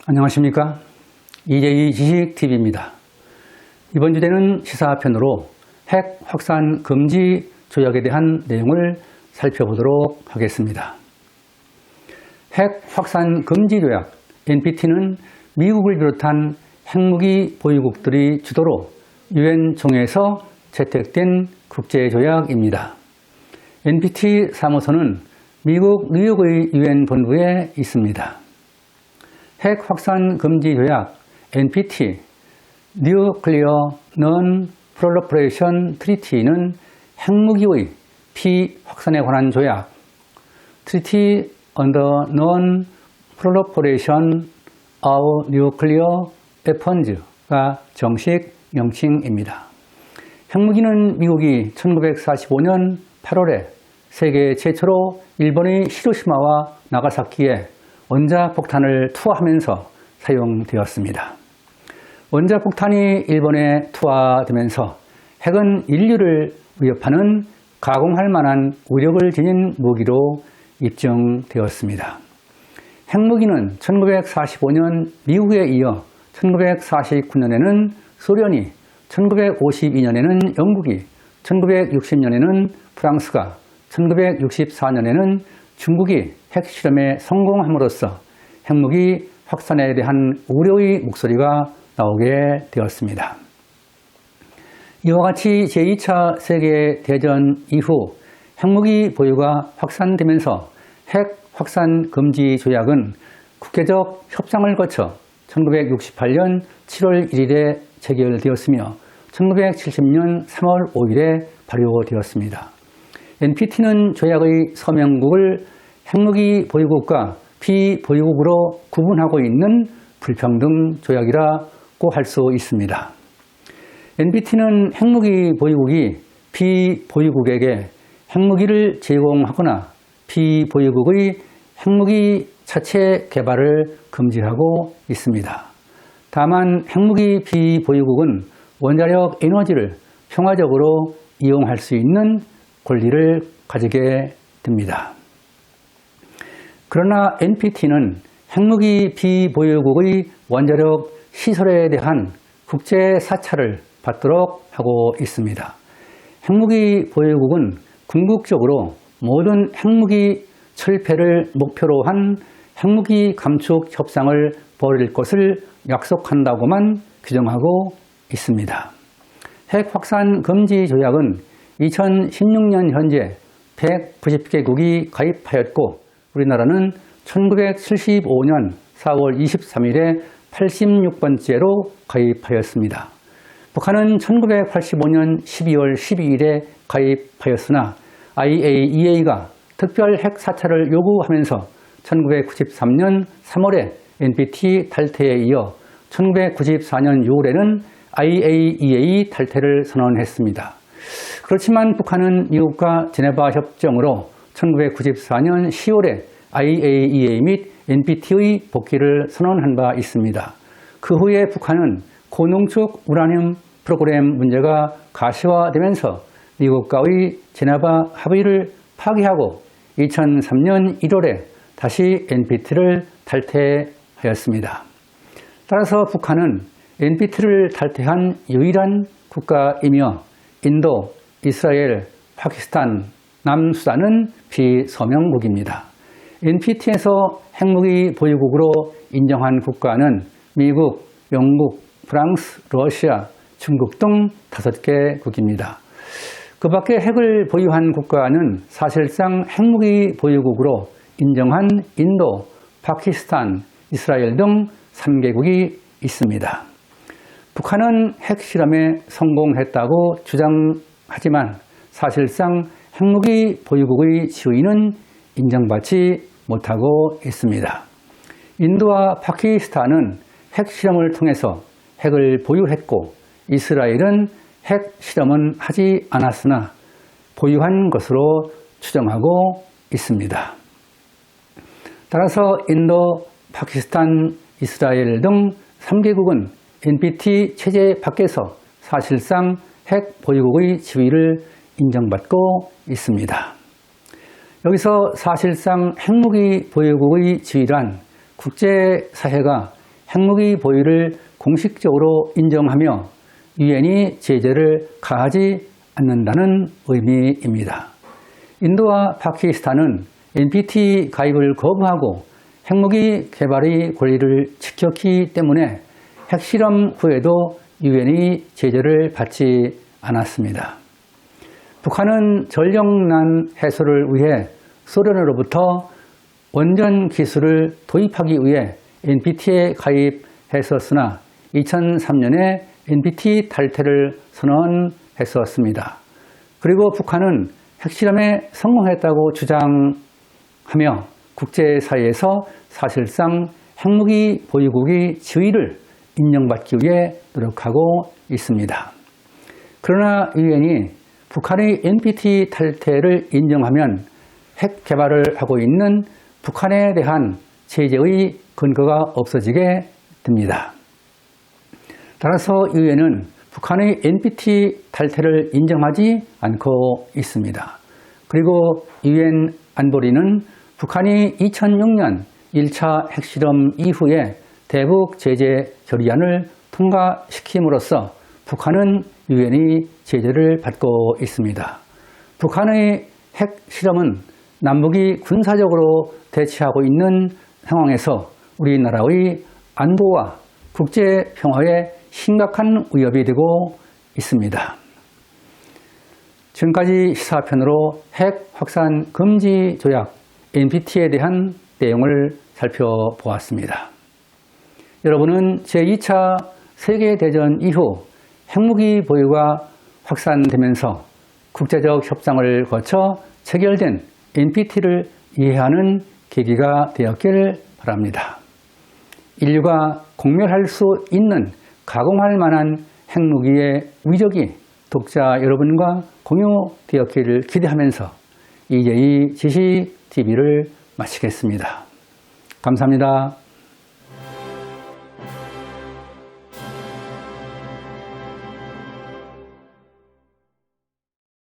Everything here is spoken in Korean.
안녕하십니까? 이재희 지식TV입니다. 이번 주제는 시사편으로 핵 확산 금지 조약에 대한 내용을 살펴보도록 하겠습니다. 핵 확산 금지 조약 NPT는 미국을 비롯한 핵무기 보유국들이 주도로 유엔 총회에서 채택된 국제조약입니다. NPT 사무소는 미국 뉴욕의 유엔 본부에 있습니다. 핵 확산 금지 조약 NPT Nuclear Non-Proliferation Treaty는 핵무기의 비확산에 관한 조약 Treaty on the Non-Proliferation of Nuclear Weapons가 정식 명칭입니다. 핵무기는 미국이 1945년 8월에 세계 최초로 일본의 히로시마와 나가사키에 원자폭탄을 투하하면서 사용되었습니다. 원자폭탄이 일본에 투하되면서 핵은 인류를 위협하는 가공할 만한 위력을 지닌 무기로 입증되었습니다. 핵무기는 1945년 미국에 이어 1949년에는 소련이, 1952년에는 영국이, 1960년에는 프랑스가, 1964년에는 중국이 핵실험에 성공함으로써 핵무기 확산에 대한 우려의 목소리가 나오게 되었습니다. 이와 같이 제2차 세계대전 이후 핵무기 보유가 확산되면서 핵 확산 금지 조약은 국제적 협상을 거쳐 1968년 7월 1일에 체결되었으며 1970년 3월 5일에 발효되었습니다. NPT는 조약의 서명국을 핵무기 보유국과 비보유국으로 구분하고 있는 불평등 조약이라고 할 수 있습니다. NPT는 핵무기 보유국이 비보유국에게 핵무기를 제공하거나 비보유국의 핵무기 자체 개발을 금지하고 있습니다. 다만 핵무기 비보유국은 원자력 에너지를 평화적으로 이용할 수 있는 권리를 가지게 됩니다. 그러나 NPT는 핵무기 비보유국의 원자력 시설에 대한 국제 사찰을 받도록 하고 있습니다. 핵무기 보유국은 궁극적으로 모든 핵무기 철폐를 목표로 한 핵무기 감축 협상을 벌일 것을 약속한다고만 규정하고 있습니다. 핵 확산 금지 조약은 2016년 현재 190개국이 가입하였고 우리나라는 1975년 4월 23일에 86번째로 가입하였습니다. 북한은 1985년 12월 12일에 가입하였으나 IAEA가 특별 핵 사찰을 요구하면서 1993년 3월에 NPT 탈퇴에 이어 1994년 6월에는 IAEA 탈퇴를 선언했습니다. 그렇지만 북한은 미국과 제네바 협정으로 1994년 10월에 IAEA 및 NPT의 복귀를 선언한 바 있습니다. 그 후에 북한은 고농축 우라늄 프로그램 문제가 가시화되면서 미국과의 제네바 합의를 파기하고 2003년 1월에 다시 NPT를 탈퇴하였습니다. 따라서 북한은 NPT를 탈퇴한 유일한 국가이며 인도, 이스라엘, 파키스탄, 남수단은 비서명국입니다. NPT에서 핵무기 보유국으로 인정한 국가는 미국, 영국, 프랑스, 러시아, 중국 등 5개국입니다. 그 밖에 핵을 보유한 국가는 사실상 핵무기 보유국으로 인정한 인도, 파키스탄, 이스라엘 등 3개국이 있습니다. 북한은 핵실험에 성공했다고 주장하지만 사실상 핵무기 보유국의 지위는 인정받지 못하고 있습니다. 인도와 파키스탄은 핵실험을 통해서 핵을 보유했고 이스라엘은 핵실험은 하지 않았으나 보유한 것으로 추정하고 있습니다. 따라서 인도, 파키스탄, 이스라엘 등 3개국은 NPT 체제 밖에서 사실상 핵 보유국의 지위를 인정받고 있습니다. 여기서 사실상 핵무기 보유국의 지위란 국제사회가 핵무기 보유를 공식적으로 인정하며 유엔이 제재를 가하지 않는다는 의미입니다. 인도와 파키스탄은 NPT 가입을 거부하고 핵무기 개발의 권리를 지켰기 때문에 핵실험 후에도 유엔의 제재를 받지 않았습니다. 북한은 전력난 해소를 위해 소련으로부터 원전 기술을 도입하기 위해 NPT에 가입했었으나 2003년에 NPT 탈퇴를 선언했었습니다. 그리고 북한은 핵실험에 성공했다고 주장하며 국제사회에서 사실상 핵무기 보유국의 지위를 인정받기 위해 노력하고 있습니다. 그러나 유엔이 북한의 NPT 탈퇴를 인정하면 핵 개발을 하고 있는 북한에 대한 제재의 근거가 없어지게 됩니다. 따라서 유엔은 북한의 NPT 탈퇴를 인정하지 않고 있습니다. 그리고 유엔 안보리는 북한이 2006년 1차 핵실험 이후에 대북 제재 결의안을 통과시킴으로써 북한은 유엔의 제재를 받고 있습니다. 북한의 핵실험은 남북이 군사적으로 대치하고 있는 상황에서 우리나라의 안보와 국제평화에 심각한 위협이 되고 있습니다. 지금까지 시사편으로 핵 확산 금지 조약 NPT에 대한 내용을 살펴보았습니다. 여러분은 제2차 세계대전 이후 핵무기 보유가 확산되면서 국제적 협상을 거쳐 체결된 NPT를 이해하는 계기가 되었길 바랍니다. 인류가 공멸할 수 있는 가공할 만한 핵무기의 위력이 독자 여러분과 공유되었기를 기대하면서 EJ 지식TV를 마치겠습니다. 감사합니다.